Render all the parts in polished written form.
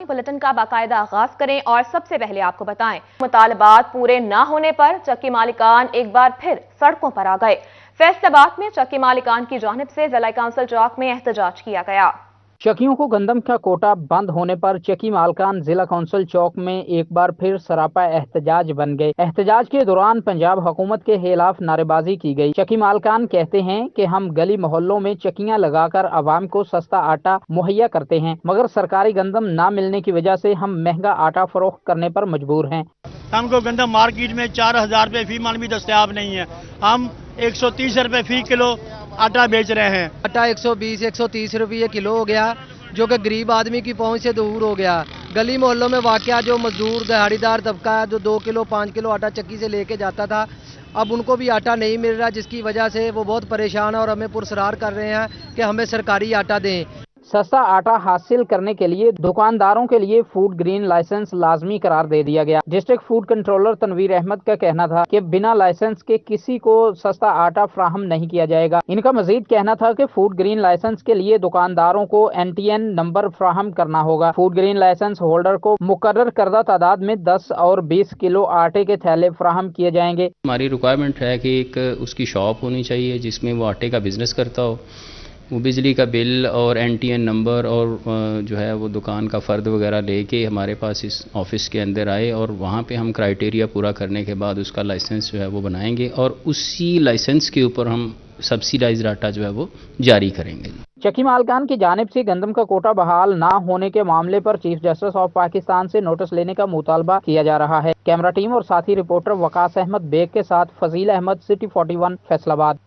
Bulletin का बाकायदा आगाज करें और सबसे पहले आपको बताएं, मुतालबात पूरे न होने पर चक्की मालिकान एक बार फिर सड़कों पर आ गए। फैसलाबाद में चक्की मालिकान की जानिब से जिला काउंसिल चौक में एहतजाज किया गया। चक्कियों को गंदम का कोटा बंद होने पर चक्की मालकान जिला काउंसिल चौक में एक बार फिर सरापा एहतजाज बन गए। एहतजाज के दौरान पंजाब हुकूमत के खिलाफ नारेबाजी की गई। चक्की मालकान कहते हैं कि हम गली मोहल्लों में चक्कियां लगाकर आवाम को सस्ता आटा मुहैया करते हैं, मगर सरकारी गंदम न मिलने की वजह से हम महंगा आटा फरोख्त करने पर मजबूर हैं। हमको गंदम मार्केट में 4000 रुपए फी मन भी दस्तयाब नहीं है। हम 130 रुपए फी किलो आटा बेच रहे हैं। आटा 120-130 रुपये किलो हो गया, जो कि गरीब आदमी की पहुंच से दूर हो गया। गली मोहल्लों में वाकया जो मजदूर दिहाड़ीदार तबका है, जो 2 किलो 5 किलो आटा चक्की से लेके जाता था, अब उनको भी आटा नहीं मिल रहा, जिसकी वजह से वो बहुत परेशान है और हमें पुरसरार कर रहे हैं कि हमें सरकारी आटा दें। सस्ता आटा हासिल करने के लिए दुकानदारों के लिए फूड ग्रीन लाइसेंस लाजमी करार दे दिया गया। District food controller Tanveer Ahmed का कहना था कि बिना लाइसेंस के किसी को सस्ता आटा फ्राहम नहीं किया जाएगा। इनका मजीद कहना था कि फूड ग्रीन लाइसेंस के लिए दुकानदारों को NTN नंबर फ्राहम करना होगा। फूड ग्रीन लाइसेंस होल्डर को मुकर्रर करदा तादाद में 10 और 20 किलो आटे के थैले फ्राहम किए जाएंगे। हमारी रिक्वायरमेंट है कि एक उसकी शॉप होनी चाहिए जिसमें वो आटे का बिजनेस करता हो, वो बिजली का बिल और NTN नंबर और जो है वो दुकान का फ़र्द वगैरह लेके हमारे पास इस ऑफिस के अंदर आए और वहाँ पे हम क्राइटेरिया पूरा करने के बाद उसका लाइसेंस जो है वो बनाएंगे और उसी लाइसेंस के ऊपर हम सब्सिडाइज्ड आटा जो है वो जारी करेंगे। चक्की मालकान की जानिब से गंदम का कोटा बहाल ना होने के मामले पर चीफ जस्टिस ऑफ पाकिस्तान से नोटिस लेने का मुतालबा किया जा रहा है। कैमरा टीम और साथी रिपोर्टर वकास अहमद बेग के साथ फजील अहमद, सिटी 41 फैसलाबाद।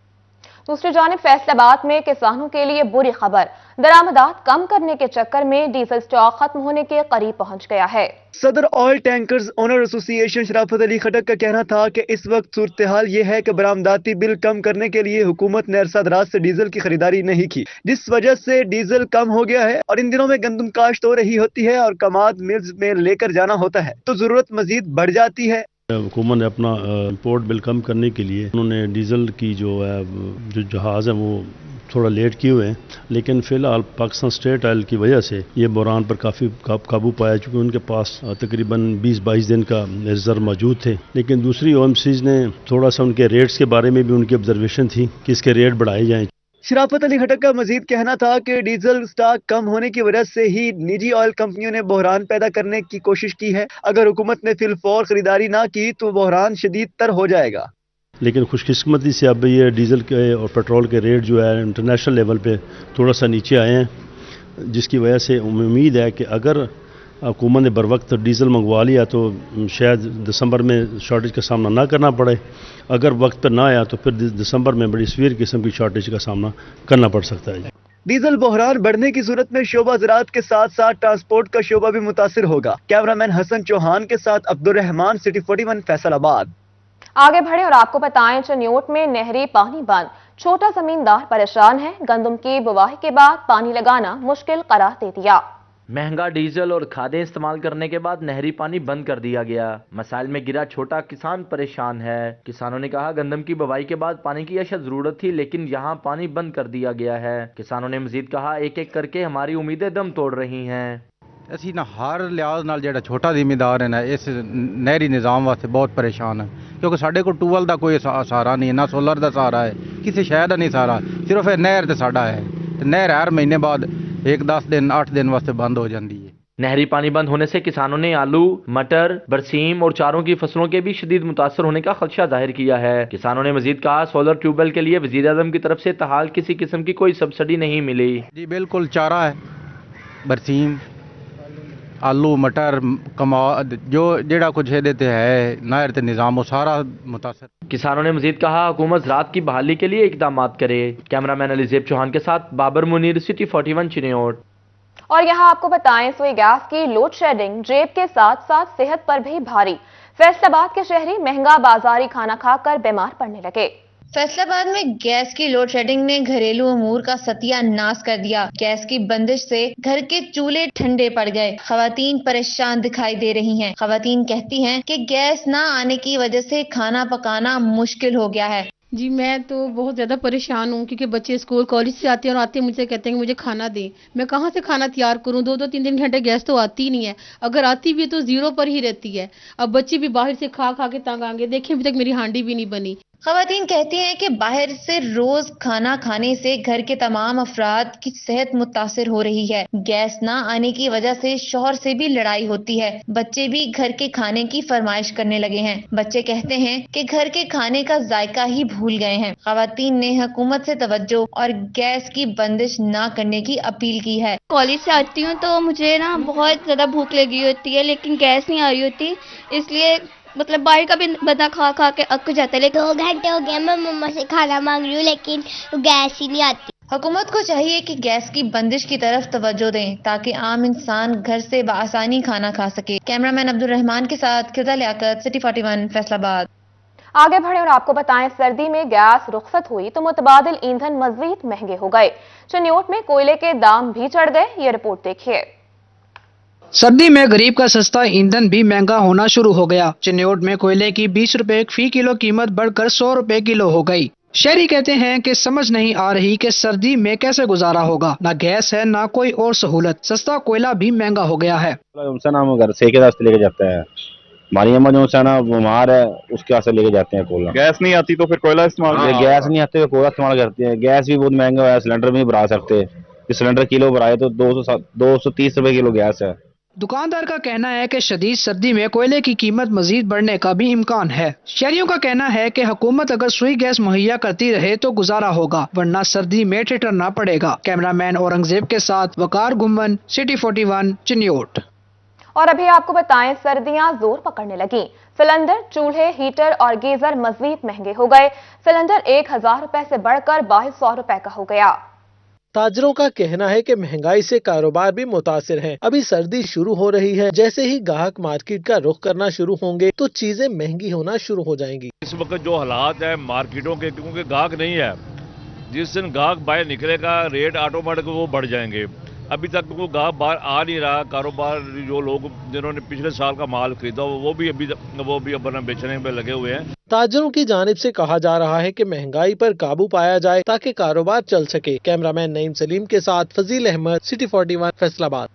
दूसरी जानिब फैसलाबाद में किसानों के लिए बुरी खबर, दरामदात कम करने के चक्कर में डीजल स्टॉक खत्म होने के करीब पहुंच गया है। सदर ऑयल टैंकर्स ओनर एसोसिएशन शराफत अली खटक का कहना था कि इस वक्त सूरत हाल ये है कि बरामदाती बिल कम करने के लिए हुकूमत ने अरसा दराज से डीजल की खरीदारी नहीं की, जिस वजह से डीजल कम हो गया है और इन दिनों में गंदम काश्त हो रही होती है और कमाद मिल्स में लेकर जाना होता है तो जरूरत मजीद बढ़ जाती है। हुकूमत ने अपना इंपोर्ट बिल कम करने के लिए उन्होंने डीजल की जो जहाज़ है वो थोड़ा लेट किए हुए हैं, लेकिन फ़िलहाल पाकिस्तान स्टेट ऑयल की वजह से ये बहरान पर काफ़ी काबू पाया, चूँकि उनके पास तकरीबन 20-22 दिन का रिजर्व मौजूद थे। लेकिन दूसरी OMCs ने थोड़ा सा उनके रेट्स के बारे में भी उनकी ऑब्जर्वेशन थी कि इसके रेट बढ़ाए जाएँ। शराफत अली खटक का मजीद कहना था कि डीजल स्टॉक कम होने की वजह से ही निजी ऑयल कंपनियों ने बहरान पैदा करने की कोशिश की है। अगर हुकूमत ने फिलफौर खरीदारी ना की तो बहरान शदीद तर हो जाएगा। लेकिन खुशकिस्मती से अब ये डीजल के और पेट्रोल के रेट जो है इंटरनेशनल लेवल पे थोड़ा सा नीचे आए हैं, जिसकी वजह से उम्मीद है कि अगर हुकूमत ने बर वक्त डीज़ल मंगवा लिया तो शायद दिसंबर में शॉर्टेज का सामना ना करना पड़े। अगर वक्त पर ना आया तो फिर दिसंबर में बड़ी सीवियर किस्म की शॉर्टेज का सामना करना पड़ सकता है। डीजल बहरान बढ़ने की सूरत में शोबा ज़राअत के साथ साथ ट्रांसपोर्ट का शोबा भी मुतासिर होगा। कैमरामैन हसन चौहान के साथ अब्दुल रहमान, सिटी 41 फैसलाबाद। आगे बढ़े और आपको बताएं, चनियोट में नहरी पानी बंद, छोटा जमींदार परेशान है। गंदम की बुवाई के बाद पानी लगाना मुश्किल करार दे दिया। महंगा डीजल और खादें इस्तेमाल करने के बाद नहरी पानी बंद कर दिया गया। मसाइल में गिरा छोटा किसान परेशान है। किसानों ने कहा गंदम की बुवाई के बाद पानी की अशद जरूरत थी, लेकिन यहाँ पानी बंद कर दिया गया है। किसानों ने मजीद कहा एक एक करके हमारी उम्मीदें दम तोड़ रही हैं। ਅਸੀਂ ਨਾ ਹਰ ਲਿਹਾਜ਼ ਨਾਲ ਜਿਹੜਾ ਛੋਟਾ ਜ਼ਿਮੀਂਦਾਰ ਹੈ ਨਾ ਇਸ ਨਹਿਰੀ ਨਿਜ਼ਾਮ ਵਾਸਤੇ ਬਹੁਤ ਪਰੇਸ਼ਾਨ ਹੈ, ਕਿਉਂਕਿ ਸਾਡੇ ਕੋਲ ਟੂਵਲ ਦਾ ਕੋਈ ਸਹਾਰਾ ਨਹੀਂ, ਨਾ ਸੋਲਰ ਦਾ ਸਹਾਰਾ ਹੈ, ਕਿਸੇ ਸ਼ੈ ਦਾ ਨਹੀਂ ਸਹਾਰਾ, ਸਿਰਫ ਇਹ ਨਹਿਰ ਤੇ ਸਾਡਾ ਹੈ। ਤੇ ਨਹਿਰ ਹਰ ਮਹੀਨੇ ਬਾਅਦ 10 दिन 8 दिन वास्ते बंद हो जाती है। नहरी पानी बंद होने से किसानों ने आलू, मटर, बरसीम और चारों की फसलों के भी शदीद मुतासर होने का खदशा जाहिर किया है। किसानों ने मजीद कहा सोलर ट्यूबवेल के लिए वजीर आज़म की तरफ से तहाल किसी किस्म की कोई सब्सिडी नहीं मिली। जी बिल्कुल, चारा है, बरसीम, आलू, मटर, कमाद, जो जेड़ा कुछ है देते है नहर ते निज़ाम वो सारा मुतासर। किसानों ने मजीद कहा हुकूमत ज़राअत की बहाली के लिए इकदाम करे। कैमरामैन अलीजेब चौहान के साथ बाबर मुनीर, सिटी 41 चिन्योट। और यहाँ आपको बताएं, सुई गैस की लोड शेडिंग जेब के साथ साथ सेहत पर भी भारी। फैसलाबाद के शहरी महंगा बाजारी खाना खाकर बीमार पड़ने लगे। फैसलाबाद में गैस की लोड शेडिंग ने घरेलू अमूर का सत्यानाश कर दिया। गैस की बंदिश से घर के चूल्हे ठंडे पड़ गए। खवातीन परेशान दिखाई दे रही हैं। खवातीन कहती हैं कि गैस ना आने की वजह से खाना पकाना मुश्किल हो गया है। جی میں تو بہت زیادہ پریشان ہوں کیونکہ بچے اسکول کالج سے آتے ہیں اور آتے ہیں مجھے کہتے ہیں کہ مجھے کھانا دیں. میں کہاں سے کھانا تیار کروں؟ 2-3 گھنٹے گیس تو آتی ہی نہیں ہے. اگر آتی بھی ہے تو زیرو پر ہی رہتی ہے. اب بچے بھی باہر سے کھا کے تنگ آئیں گے. دیکھیں ابھی تک میری ہانڈی بھی نہیں بنی. خواتین کہتی ہیں کہ باہر سے روز کھانا کھانے سے گھر کے تمام افراد کی صحت متاثر ہو رہی ہے. گیس نہ آنے کی وجہ سے شوہر سے بھی لڑائی ہوتی ہے. بچے بھی گھر کے کھانے کی فرمائش کرنے لگے ہیں. بچے کہتے ہیں کہ گھر کے کھانے کا ذائقہ ہی بھول گئے ہیں. خواتین نے حکومت سے توجہ اور گیس کی بندش نہ کرنے کی اپیل کی ہے. کالج سے آتی ہوں تو مجھے نا بہت زیادہ بھوک لگی ہوتی ہے لیکن گیس نہیں آ رہی ہوتی، اس لیے مطلب باہر کا بھی بندہ کھا کے اک جاتا ہے. 2 گھنٹے ہو گئے میں مما سے کھانا مانگ رہی ہوں لیکن گیس ہی نہیں آتی. حکومت کو چاہیے کہ گیس کی بندش کی طرف توجہ دیں تاکہ عام انسان گھر سے بآسانی کھانا کھا سکے. کیمرہ مین عبدالرحمان کے ساتھ کردہ لیاقت، سٹی 41 فیصل آباد. آگے بڑھیں اور آپ کو بتائیں، سردی میں گیس رخصت ہوئی تو متبادل ایندھن مزید مہنگے ہو گئے. چنیوٹ میں کوئلے کے دام بھی چڑھ گئے. یہ رپورٹ دیکھیے. سردی میں غریب کا سستا ایندھن بھی مہنگا ہونا شروع ہو گیا. چنیوٹ میں کوئلے کی 20 روپے فی کلو قیمت بڑھ کر 100 روپے کلو ہو گئی. شہری کہتے ہیں کہ سمجھ نہیں آ رہی کہ سردی میں کیسے گزارا ہوگا. نہ گیس ہے نہ کوئی اور سہولت، سستا کوئلہ بھی مہنگا ہو گیا ہے. ہم گھر سے لے کے جاتے ہیں. ہماری اما جو ہے نا بیمار ہے، اس کے واسطے لے کے جاتے ہیں کوئلہ. گیس نہیں آتی تو پھر کوئلہ استعمال گیس نہیں آتے تو کوئلہ استعمال کرتے ہیں. گیس بھی بہت مہنگا ہوا ہے، سلنڈر بھی نہیں بھرا سکتے. سلنڈر کلو بھرائے تو 230 روپے کلو گیس ہے. دکاندار کا کہنا ہے کہ شدید سردی میں کوئلے کی قیمت مزید بڑھنے کا بھی امکان ہے. شہریوں کا کہنا ہے کہ حکومت اگر سوئی گیس مہیا کرتی رہے تو گزارا ہوگا، ورنہ سردی میں ٹھٹرنا پڑے گا. کیمرہ مین اورنگزیب کے ساتھ وقار گمن، سٹی 41 چنیوٹ. اور ابھی آپ کو بتائیں، سردیاں زور پکڑنے لگیں. سلنڈر، چولہے، ہیٹر اور گیزر مزید مہنگے ہو گئے. سلنڈر 1000 روپے سے بڑھ کر 2200 روپے کا ہو گیا. تاجروں کا کہنا ہے کہ مہنگائی سے کاروبار بھی متاثر ہیں. ابھی سردی شروع ہو رہی ہے، جیسے ہی گاہک مارکیٹ کا رخ کرنا شروع ہوں گے تو چیزیں مہنگی ہونا شروع ہو جائیں گی. اس وقت جو حالات ہیں مارکیٹوں کے، کیونکہ گاہک نہیں ہے، جس دن گاہک باہر نکلے گا ریٹ آٹومیٹک وہ بڑھ جائیں گے. ابھی تک وہ گاہک باہر آ نہیں رہا. کاروبار جو لوگ جنہوں نے پچھلے سال کا مال خریدا وہ بھی اپنا بیچنے میں لگے ہوئے ہیں. تاجروں کی جانب سے کہا جا رہا ہے کہ مہنگائی پر قابو پایا جائے تاکہ کاروبار چل سکے. کیمرہ مین نعیم سلیم کے ساتھ فضیل احمد، سٹی 41 فیصل آباد.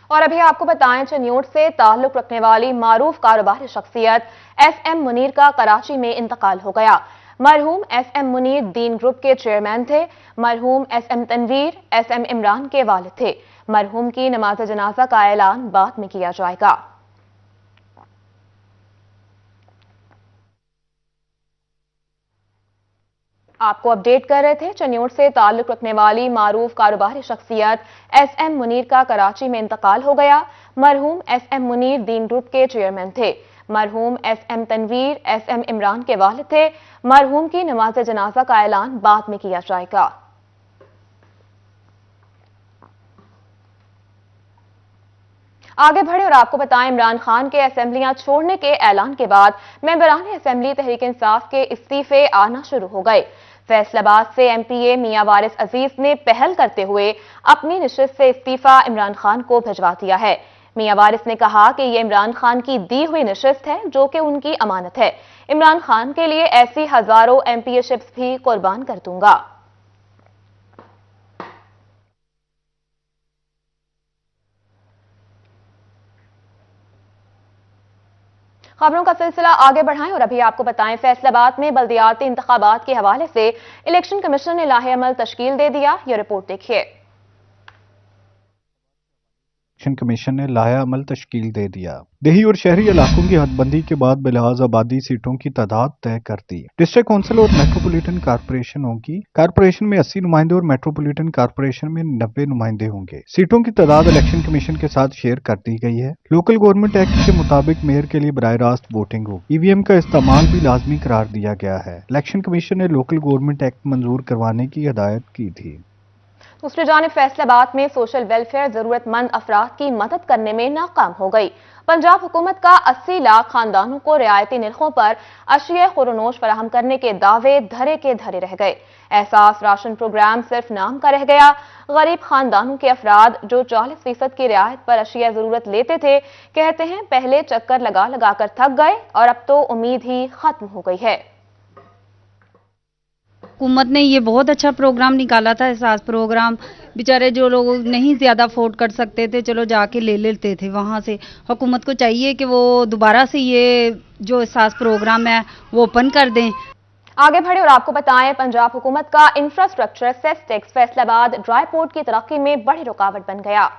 اور ابھی آپ کو بتائیں، چنیوٹ سے تعلق رکھنے والی معروف کاروباری شخصیت ایس ایم منیر کا کراچی میں انتقال ہو گیا. مرحوم S M Munir Din group کے چیئرمین تھے. مرحوم S M Tanveer S M Imran کے والد تھے. مرحوم کی نماز جنازہ کا اعلان بعد میں کیا جائے گا. آپ کو اپڈیٹ کر رہے تھے، چنیوٹ سے تعلق رکھنے والی معروف کاروباری شخصیت ایس ایم منیر کا کراچی میں انتقال ہو گیا. مرحوم S M Munir Din group کے چیئرمین تھے. مرحوم S M Tanveer S M Imran کے والد تھے. مرحوم کی نماز جنازہ کا اعلان بعد میں کیا جائے گا. آگے بڑھے اور آپ کو بتائیں، عمران خان کے اسمبلیاں چھوڑنے کے اعلان کے بعد ممبران اسمبلی تحریک انصاف کے استعفے آنا شروع ہو گئے. فیصل آباد سے ایم پی اے میاں وارث عزیز نے پہل کرتے ہوئے اپنی نشست سے استعفی عمران خان کو بھجوا دیا ہے. میاں وارث نے کہا کہ یہ عمران خان کی دی ہوئی نشست ہے جو کہ ان کی امانت ہے. عمران خان کے لیے ایسی ہزاروں ایم پی اے شپس بھی قربان کر دوں گا. خبروں کا سلسلہ آگے بڑھائیں اور ابھی آپ کو بتائیں، فیصل آباد میں بلدیاتی انتخابات کے حوالے سے الیکشن کمیشن نے لاہے عمل تشکیل دے دیا. یہ رپورٹ دیکھیے. الیکشن کمیشن نے لاہے عمل تشکیل دے دیا. دیہی اور شہری علاقوں کی حد بندی کے بعد بلحاظ آبادی سیٹوں کی تعداد طے کر دی. ڈسٹرکٹ کونسل اور میٹروپولیٹن کارپوریشن ہوگی. کارپوریشن میں 80 نمائندے اور میٹروپولیٹن کارپوریشن میں 90 نمائندے ہوں گے. سیٹوں کی تعداد الیکشن کمیشن کے ساتھ شیئر کر دی گئی ہے. لوکل گورنمنٹ ایکٹ کے مطابق میئر کے لیے براہ راست ووٹنگ ہو. ای وی ایم کا استعمال بھی لازمی قرار دیا گیا ہے. الیکشن کمیشن نے لوکل گورنمنٹ ایکٹ منظور کروانے کی ہدایت کی تھی. دوسری جانب فیصل آباد میں سوشل ویلفیئر ضرورت مند افراد کی مدد کرنے میں ناکام ہو گئی. پنجاب حکومت کا 80 لاکھ خاندانوں کو رعایتی نرخوں پر اشیاء خورونوش فراہم کرنے کے دعوے دھرے کے دھرے رہ گئے. احساس راشن پروگرام صرف نام کا رہ گیا. غریب خاندانوں کے افراد جو 40% کی رعایت پر اشیاء ضرورت لیتے تھے کہتے ہیں پہلے چکر لگا کر تھک گئے اور اب تو امید ہی ختم ہو گئی ہے. हुकूमत ने ये बहुत अच्छा प्रोग्राम निकाला था, एहसास प्रोग्राम। बेचारे जो लोग नहीं ज़्यादा अफोर्ड कर सकते थे, चलो जाके ले लेते थे वहाँ से। हुकूमत को चाहिए कि वो दोबारा से ये जो एहसास प्रोग्राम है वो ओपन कर दें। आगे बढ़े और आपको बताएं, पंजाब हुकूमत का infrastructure cess tax Faisalabad dry port की तरक्की में बड़ी रुकावट बन गया।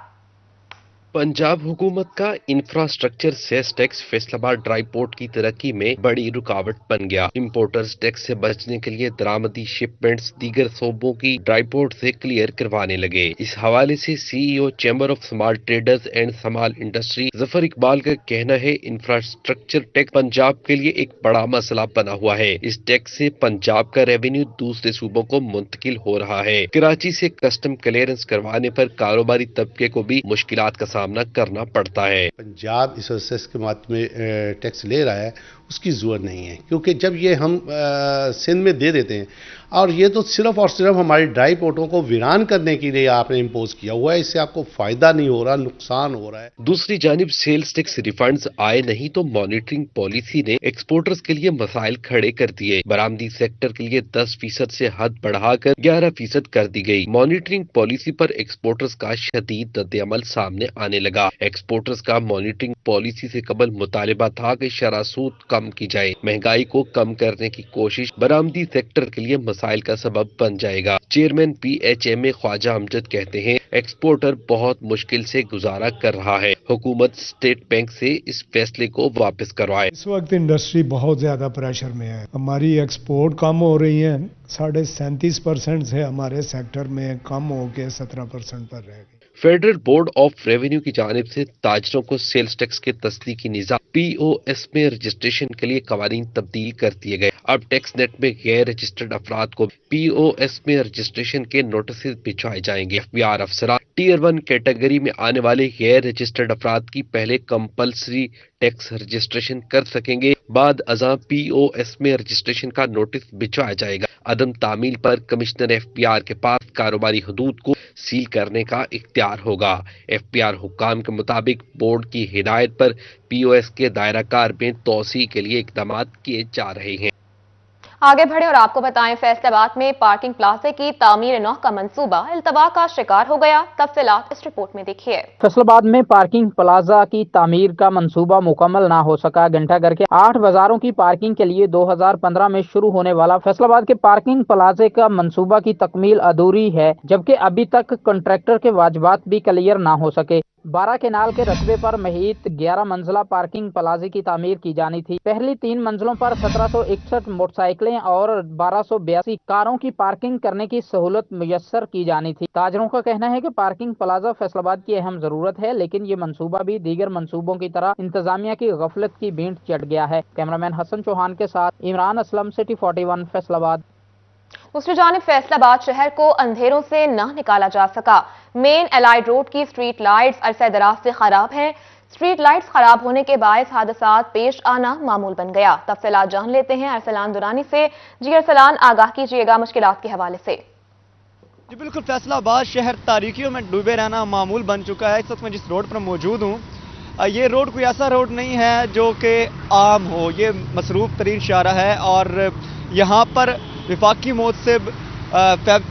पंजाब हुकूमत का infrastructure cess tax Faisalabad dry port की तरक्की में बड़ी रुकावट बन गया। इंपोर्टर्स टैक्स से बचने के लिए दरामदी शिपमेंट्स दीगर सूबों की ड्राई पोर्ट से क्लियर करवाने लगे। इस हवाले से CEO chamber of small traders and small industry Zafar Iqbal का कहना है, इंफ्रास्ट्रक्चर टैक्स पंजाब के लिए एक बड़ा मसला बना हुआ है। इस टैक्स से पंजाब का रेवेन्यू दूसरे सूबों को मुंतकिल हो रहा है। कराची से कस्टम क्लियरेंस करवाने पर कारोबारी तबके को भी मुश्किलात का सामना करना पड़ता है। पंजाब इस सेस के माध्यम में टैक्स ले रहा है, उसकी जरूरत नहीं है, क्योंकि जब ये हम सिंध में दे देते हैं, और ये तो सिर्फ और सिर्फ हमारी ड्राई पोर्टों को वीरान करने के लिए आपने इम्पोज किया हुआ है। इससे आपको फायदा नहीं हो रहा, नुकसान हो रहा है। दूसरी जानिब सेल्स टैक्स रिफंड्स आए नहीं तो मॉनिटरिंग पॉलिसी ने एक्सपोर्टर्स के लिए मसाइल खड़े कर दिए। बरामदी सेक्टर के लिए 10% से हद बढ़ाकर 11% कर दी गई। मॉनिटरिंग पॉलिसी पर एक्सपोर्टर्स का शदीद रद्द-ए-अमल सामने आने लगा। एक्सपोर्टर्स का मॉनिटरिंग पॉलिसी से कबल मुतालिबा था कि शरह सूद कम की जाए। महंगाई को कम करने की कोशिश बरामदी सेक्टर के लिए मसाइल का सबब बन जाएगा। चेयरमैन PHMA ख्वाजा अमजद कहते हैं, एक्सपोर्टर बहुत मुश्किल से गुजारा कर रहा है। हुकूमत स्टेट बैंक से इस फैसले को वापस करवाए। इस वक्त इंडस्ट्री बहुत ज्यादा प्रेशर में है। हमारी एक्सपोर्ट कम हो रही है, 37.5% से हमारे सेक्टर में कम होकर 17% पर रह गई। फेडरल बोर्ड ऑफ रेवेन्यू की जानिब से ताजरों को सेल्स टैक्स के तस्दीकी निज़ाम POS में रजिस्ट्रेशन के लिए कवानीन तब्दील कर दिए गए। अब टैक्स नेट में गैर रजिस्टर्ड अफराद को POS में रजिस्ट्रेशन के नोटिस भिजवाए जाएंगे। FBR अफसरान टीयर 1 कैटेगरी में आने वाले गैर रजिस्टर्ड अफराद की पहले कंपल्सरी टैक्स रजिस्ट्रेशन कर सकेंगे। बाद अज़ां POS में रजिस्ट्रेशन का नोटिस भिजवाया जाएगा। अदम तामील पर कमिश्नर FBR के पास कारोबारी हदूद को सील करने का इख्तियार होगा। FBR हुक्काम के मुताबिक बोर्ड की हिदायत पर POS के दायरा कार में तोसी के लिए इक़दाम किए जा रहे हैं। आगे बढ़े और आपको बताएं, फैसलाबाद में पार्किंग प्लाजे की तामीर नौ का मंसूबा इल्तवा का शिकार हो गया। तफसीलात इस रिपोर्ट में देखिए। फैसलाबाद में पार्किंग प्लाजा की तामीर का मंसूबा मुकम्मल ना हो सका। घंटाघर के 8 बाजारों की पार्किंग के लिए 2015 में शुरू होने वाला फैसलाबाद के पार्किंग प्लाजे का मंसूबा की तकमील अधूरी है, जबकि अभी तक कॉन्ट्रैक्टर के वाजिबात भी क्लियर ना हो सके। 12 केनाल के रकबे पर महित 11 मंजिला पार्किंग प्लाजे की तामीर की जानी थी। पहली 3 मंजिलों पर 1761 मोटरसाइकिलें और 1282 कारों की पार्किंग करने की सहूलत मुयस्सर की जानी थी। ताजरों का कहना है कि पार्किंग प्लाजा फैसलाबाद की अहम जरूरत है, लेकिन ये मंसूबा भी दीगर मंसूबों की तरह इंतजामिया की गफलत की भेंट चढ़ गया है। कैमरामैन हसन चौहान के साथ इमरान असलम, सिटी 41 फैसलाबाद। दूसरी जानिब फैसलाबाद शहर को अंधेरों से न निकाला जा सका। मेन एलाइड रोड की स्ट्रीट लाइट्स अरसे दराज से खराब हैं। स्ट्रीट लाइट्स खराब होने के बायस हादसात पेश आना मामूल बन गया। तफसीलात जान लेते हैं अरसलान दुरानी से। जी अरसलान, आगाह कीजिएगा मुश्किलात के हवाले से। जी बिल्कुल, फैसलाबाद शहर तारीकियों में डूबे रहना मामूल बन चुका है। इस वक्त मैं जिस रोड पर मौजूद हूँ, ये रोड कोई ऐसा रोड नहीं है जो कि आम हो। ये मसरूफ तरीन शाहराह है और यहाँ पर विफाकी मोहतसिब,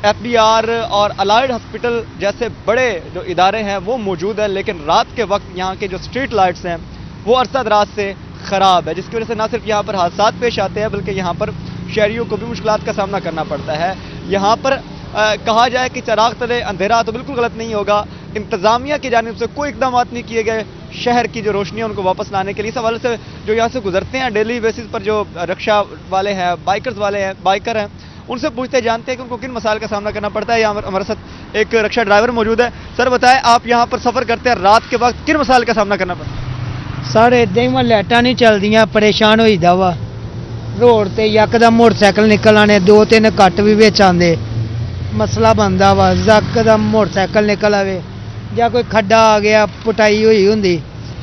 FBR और अलाइड हॉस्पिटल जैसे बड़े जो इदारे हैं वो मौजूद है, लेकिन रात के वक्त यहाँ के जो स्ट्रीट लाइट्स हैं वो अरसा दराज से ख़राब है, जिसकी वजह से न सिर्फ यहाँ पर हादसात पेश आते हैं बल्कि यहाँ पर शहरियों को भी मुश्किलात का सामना करना पड़ता है। यहाँ पर कहा जाए कि चराग तले अंधेरा तो बिल्कुल गलत नहीं होगा। इंतज़ामिया की जानिब से कोई इकदाम नहीं किए गए शहर की जो रोशनी है उनको वापस लाने के लिए। इस हवाले से जो यहाँ से गुजरते हैं डेली बेसिस पर, जो रिक्शा वाले हैं, बाइकर हैं, उनसे पूछते जानते हैं कि उनको किन मसाइल का सामना करना पड़ता है। यहाँ हमारे साथ एक रिक्शा ड्राइवर मौजूद है। सर बताएं, आप यहाँ पर सफ़र करते हैं रात के वक्त, किन मसाइल का सामना करना पड़ता है? सर इदा ही लाइटां नहीं चलदियां, परेशान हो जाता वा। रोड ते यकदम मोटरसाइकिल निकल आने, 2-3 कट भी विच आंदे, मसला बनता वा। यकदम मोटरसाइकिल निकल आवे या कोई खड्डा आ गया, पुटाई हुई होंदी,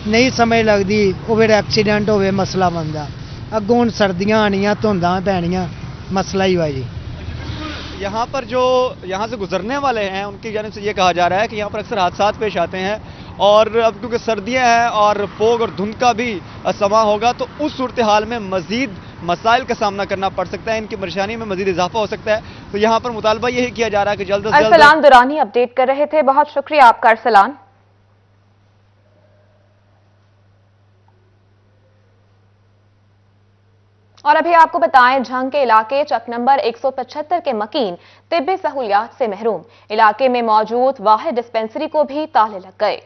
नहीं समझ लगती, वो फिर एक्सीडेंट होवे, मसला बनता। अगों हुण सर्दियां आनियां, धुंधां पैणियां, मसला ही हुआ जी। यहाँ पर जो यहाँ से गुजरने वाले हैं उनकी जानिब से ये कहा जा रहा है कि यहाँ पर अक्सर हादसात पेश आते हैं और अब क्योंकि सर्दियाँ हैं और फोग और धुंध का भी समा होगा तो उस सूरत हाल में मज़ीद مسائل کا سامنا کرنا پڑ سکتا ہے، ان کی پریشانی میں مزید اضافہ ہو سکتا ہے۔ تو یہاں پر مطالبہ یہی کیا جا رہا ہے کہ جلد از جلد ارسلان درانی اپڈیٹ کر رہے تھے، بہت شکریہ آپ کا ارسلان۔ اور ابھی آپ کو بتائیں، جھنگ کے علاقے چک نمبر 175 کے مکین طبی سہولیات سے محروم، علاقے میں موجود واحد ڈسپنسری کو بھی تالے لگ گئے۔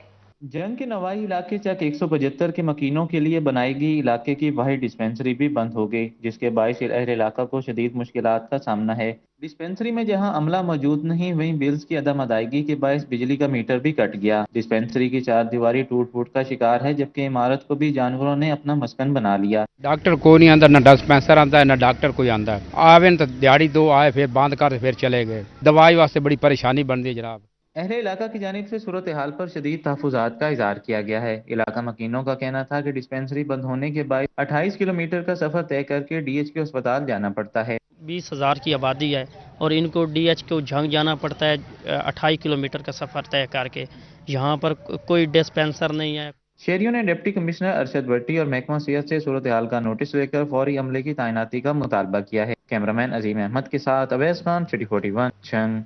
جنگ کے نوائی علاقے چک 175 کے مکینوں کے لیے بنائی گئی علاقے کی واحد ڈسپنسری بھی بند ہو گئی، جس کے باعث اہل علاقہ کو شدید مشکلات کا سامنا ہے۔ ڈسپنسری میں جہاں عملہ موجود نہیں، وہیں بلز کی عدم ادائیگی کے باعث بجلی کا میٹر بھی کٹ گیا۔ ڈسپنسری کی چار دیواری ٹوٹ پھوٹ کا شکار ہے، جبکہ عمارت کو بھی جانوروں نے اپنا مسکن بنا لیا۔ ڈاکٹر کوئی نہیں آتا، نہ ڈسپنسر آتا ہے، نہ ڈاکٹر کوئی آتا ہے۔ آوے تو دیہڑی دو آئے، پھر بند کر پھر چلے گئے۔ دوائی واسطے بڑی پریشانی بن رہی ہے جناب۔ اہل علاقہ کی جانب سے صورتحال پر شدید تحفظات کا اظہار کیا گیا ہے۔ علاقہ مکینوں کا کہنا تھا کہ ڈسپنسری بند ہونے کے باعث 28 کلومیٹر کا سفر طے کر کے ڈی ایچ کیو اسپتال جانا پڑتا ہے۔ 20,000 کی آبادی ہے اور ان کو ڈی ایچ کیو جھنگ جانا پڑتا ہے 28 کلومیٹر کا سفر طے کر کے۔ یہاں پر کوئی ڈسپنسر نہیں ہے۔ شہریوں نے ڈپٹی کمشنر ارشد بھٹی اور محکمہ صحت سے صورتحال کا نوٹس لے کر فوری عملے کی تعیناتی کا مطالبہ کیا ہے۔ کیمرامین عظیم احمد کے ساتھ اویس خان، سٹی 41 جھنگ۔